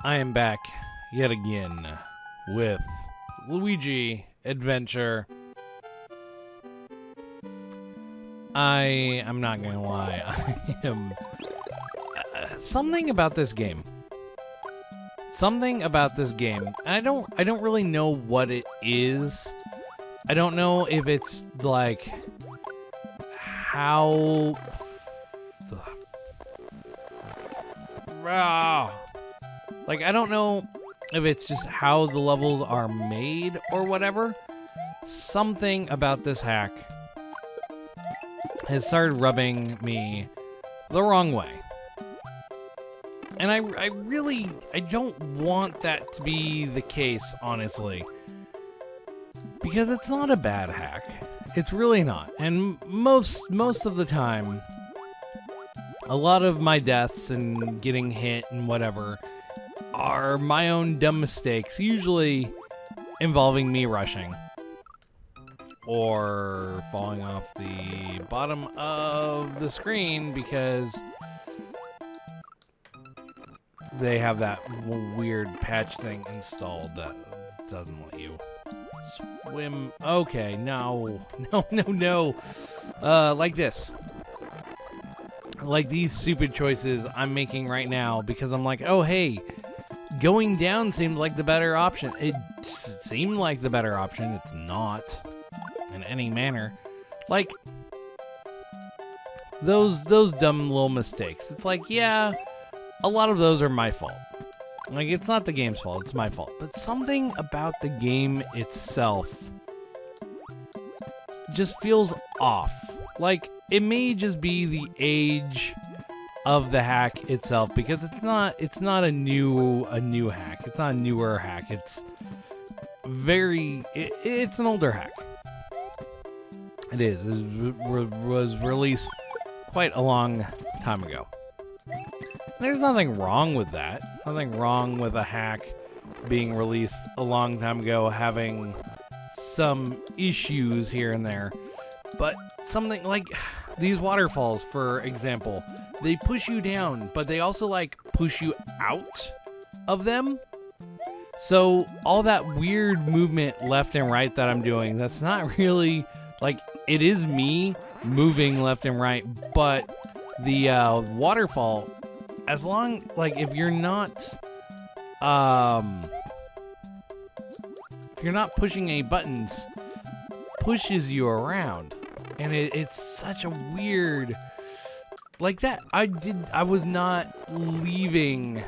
I am back yet again with Luigi Adventure. I'm not gonna lie, I am something about this game. I don't really know what it is. I don't know if it's like how like, I don't know if it's just how the levels are made or whatever. Something about this hack has started rubbing me the wrong way. And I don't want that to be the case, honestly. Because it's not a bad hack. It's really not. And most of the time, a lot of my deaths and getting hit and whatever are my own dumb mistakes, usually involving me rushing or falling off the bottom of the screen because they have that weird patch thing installed that doesn't let you swim. Okay, no. Like this. Like these stupid choices I'm making right now because I'm like, oh, hey, going down seems like the better option. It seemed like the better option. It's not in any manner. Like, those dumb little mistakes. It's like, yeah, a lot of those are my fault. Like, it's not the game's fault. It's my fault. But something about the game itself just feels off. Like, it may just be the age of the hack itself, because it's not a new hack. It's not a newer hack. It's it's an older hack. It is. It was released quite a long time ago. There's nothing wrong with that. Nothing wrong with a hack being released a long time ago having some issues here and there. But something like these waterfalls, for example, they push you down, but they also like push you out of them. So all that weird movement left and right that I'm doing, that's not really like, it is me moving left and right, but the waterfall, as long, like, if you're not pushing any buttons, pushes you around. And it's such a weird, like that. I was not leaving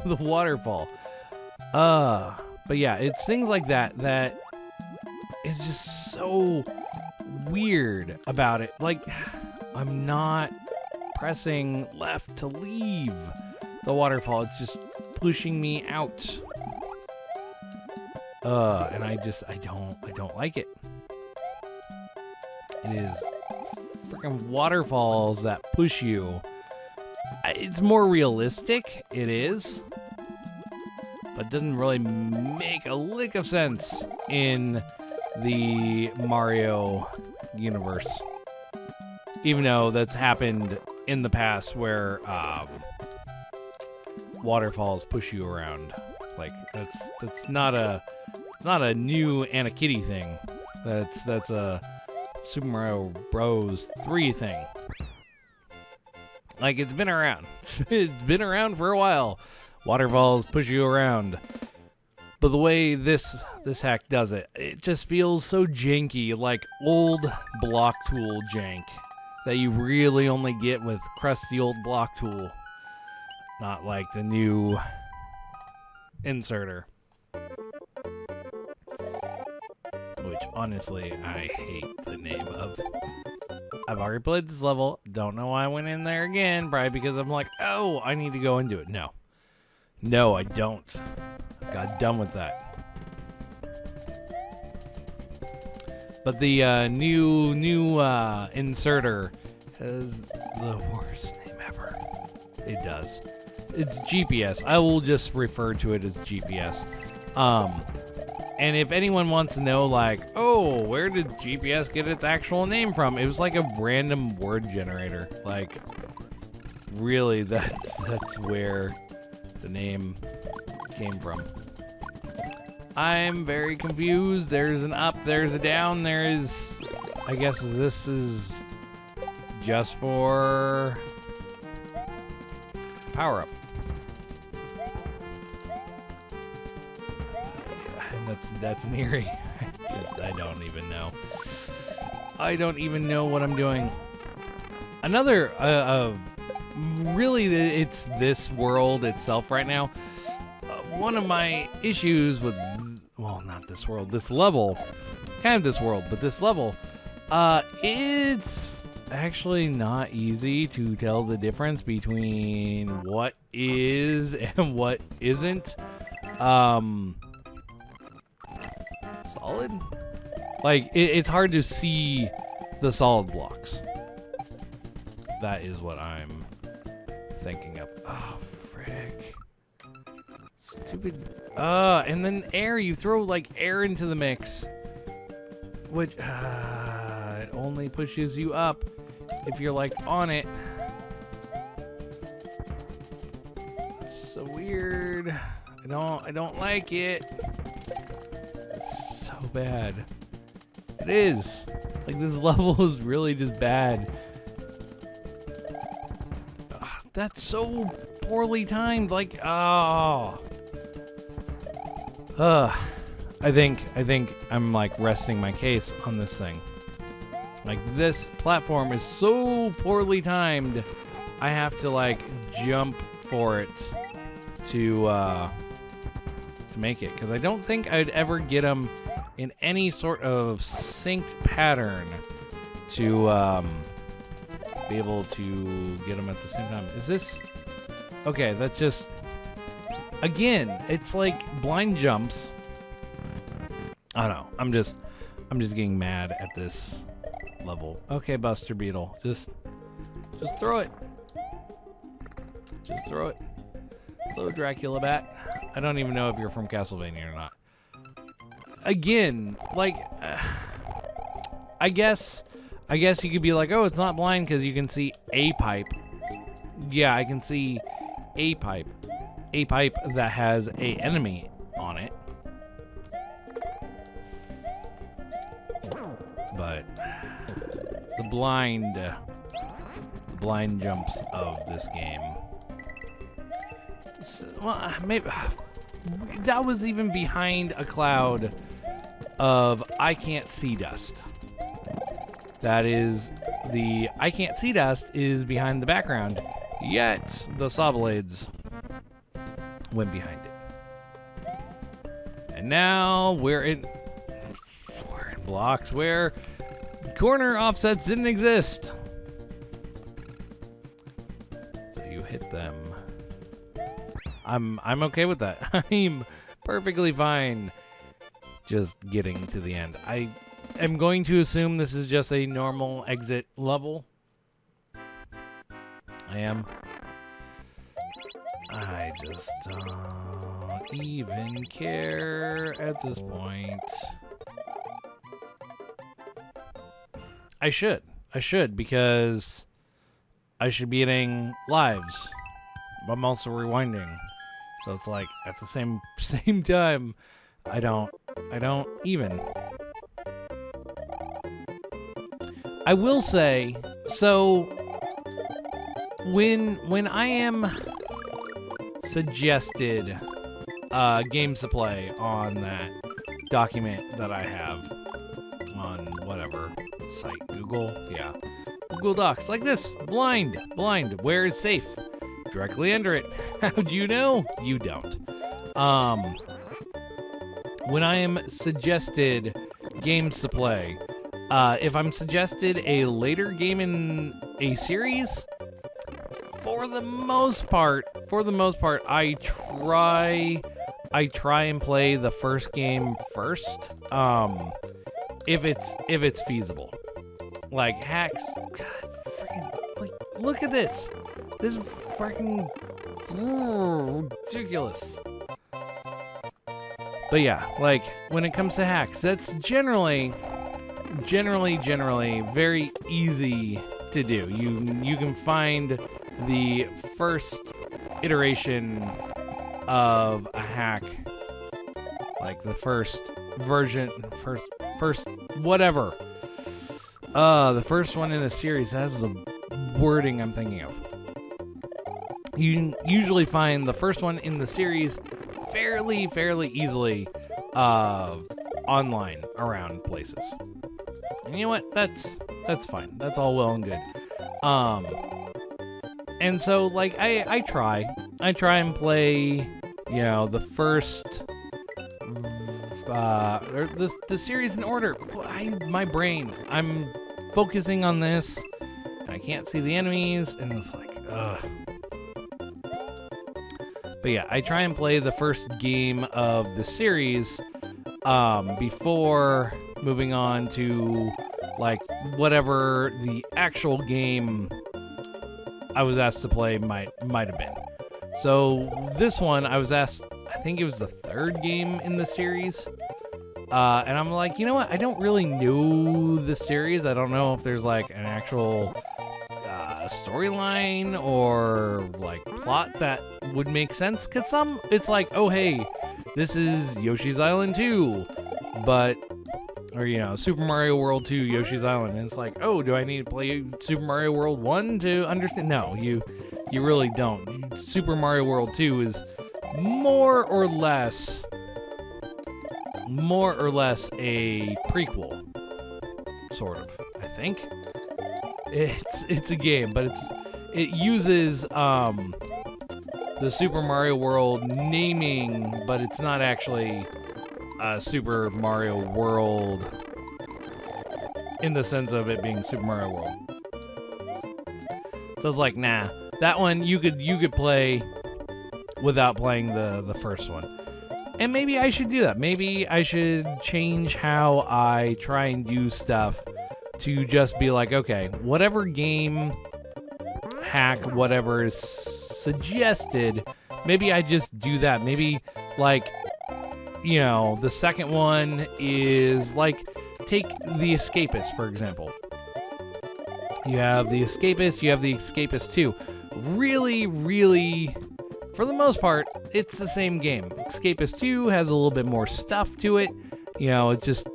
the waterfall. But yeah, it's things like that that is just so weird about it. Like, I'm not pressing left to leave the waterfall. It's just pushing me out. And I don't like it. It is freaking waterfalls that push you. It's more realistic, it is, but it doesn't really make a lick of sense in the Mario universe. Even though that's happened in the past where waterfalls push you around. Like, that's not a new Anna Kitty thing. That's a Super Mario Bros. 3 thing. Like, it's been around. It's been around for a while. Waterfalls push you around. But the way this hack does it, it just feels so janky, like old block tool jank that you really only get with crusty old block tool. Not like the new inserter. Which, honestly, I hate the name of. I've already played this level. Don't know why I went in there again. Probably because I'm like, oh, I need to go and do it. No. No, I don't. Got done with that. But the new inserter has the worst name ever. It does. It's GPS. I will just refer to it as GPS. And if anyone wants to know, like, oh, where did GPS get its actual name from? It was like a random word generator. Like, really, that's where the name came from. I'm very confused. There's an up, there's a down, there is... I guess this is just for power up. That's an eerie. I don't even know. I don't even know what I'm doing. Another, really, it's this world itself right now. One of my issues with, well, not this world, this level, kind of this world, but this level, it's actually not easy to tell the difference between what is and what isn't, solid. Like, it's hard to see the solid blocks. That is what I'm thinking of. Oh, frick. Stupid. And then air. You throw, like, air into the mix. Which, it only pushes you up if you're, like, on it. It's so weird. I don't like it. It's so bad. It is. Like, this level is really just bad. That's so poorly timed. Like, oh. I think I'm like resting my case on this thing. Like, this platform is so poorly timed. I have to like jump for it to make it, because I don't think I'd ever get them in any sort of synced pattern to be able to get them at the same time. Is this okay? That's just, again, it's like blind jumps. I don't know. I'm just getting mad at this level. Okay, Buster Beetle, just throw it. Just throw it. Hello, Dracula Bat. I don't even know if you're from Castlevania or not. Again, like, I guess you could be like, oh, it's not blind because you can see a pipe. Yeah, I can see a pipe that has a enemy on it. But the blind jumps of this game. Well, maybe that was even behind a cloud of I can't see dust. That is the I can't see dust is behind the background, yet the saw blades went behind it. And now we're in blocks where corner offsets didn't exist. So you hit them. I'm okay with that. I'm perfectly fine just getting to the end. I am going to assume this is just a normal exit level. I am. I just don't even care at this point. I should, because I should be getting lives. But I'm also rewinding. So it's like at the same time, I don't even. I will say, so when I am suggested games to play on that document that I have on whatever site, Google, yeah, Google Docs, like this, blind, where is safe? Directly under it. How do you know? You don't. When I am suggested games to play, if I'm suggested a later game in a series, for the most part, I try and play the first game first. If it's feasible. Like hacks, God, freaking, like, look at this. This is freaking ridiculous. But yeah, like, when it comes to hacks, that's generally very easy to do. You can find the first iteration of a hack, like the first version, first whatever. The first one in the series has the wording I'm thinking of. You usually find the first one in the series fairly easily online around places. And you know what? That's fine. That's all well and good. And so like I try and play, you know, the first or the series in order. My brain, I'm focusing on this. I can't see the enemies, and it's like, ugh. But yeah, I try and play the first game of the series before moving on to like whatever the actual game I was asked to play might have been. So this one I was asked, I think it was the third game in the series. And I'm like, you know what? I don't really know the series. I don't know if there's like an actual storyline or like plot that would make sense. Cause it's like, oh hey, this is Yoshi's Island 2, or you know, Super Mario World 2, Yoshi's Island. And it's like, oh, do I need to play Super Mario World 1 to understand? No, you really don't. Super Mario World 2 is more or less a prequel, sort of, I think. It's a game, but it uses the Super Mario World naming, but it's not actually Super Mario World in the sense of it being Super Mario World. So it's like, nah, that one you could play without playing the first one. And maybe I should do that. Maybe I should change how I try and do stuff to just be like, okay, whatever game hack, whatever is suggested, maybe I just do that. Maybe, like, you know, the second one is, like, take The Escapist, for example. You have The Escapist, you have The Escapist 2. Really, for the most part, it's the same game. Escapist 2 has a little bit more stuff to it. You know, it's just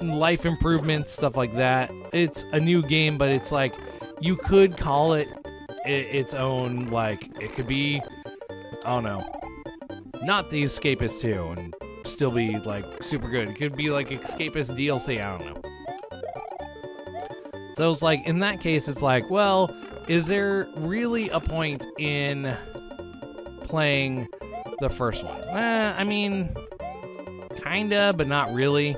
life improvements, stuff like that. It's a new game, but it's like, you could call it its own, like, it could be, I don't know, not The Escapist 2 and still be, like, super good. It could be, like, Escapist DLC, I don't know. So it's like, in that case, it's like, well, is there really a point in playing the first one? I mean, kinda, but not really.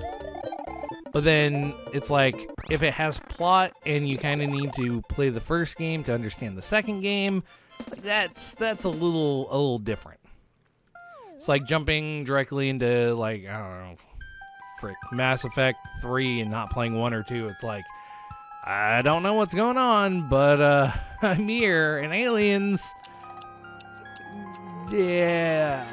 But then it's like, if it has plot and you kind of need to play the first game to understand the second game, like that's a little different. It's like jumping directly into, like, I don't know, Mass Effect 3 and not playing 1 or 2. It's like, I don't know what's going on, but I'm here, and aliens, yeah.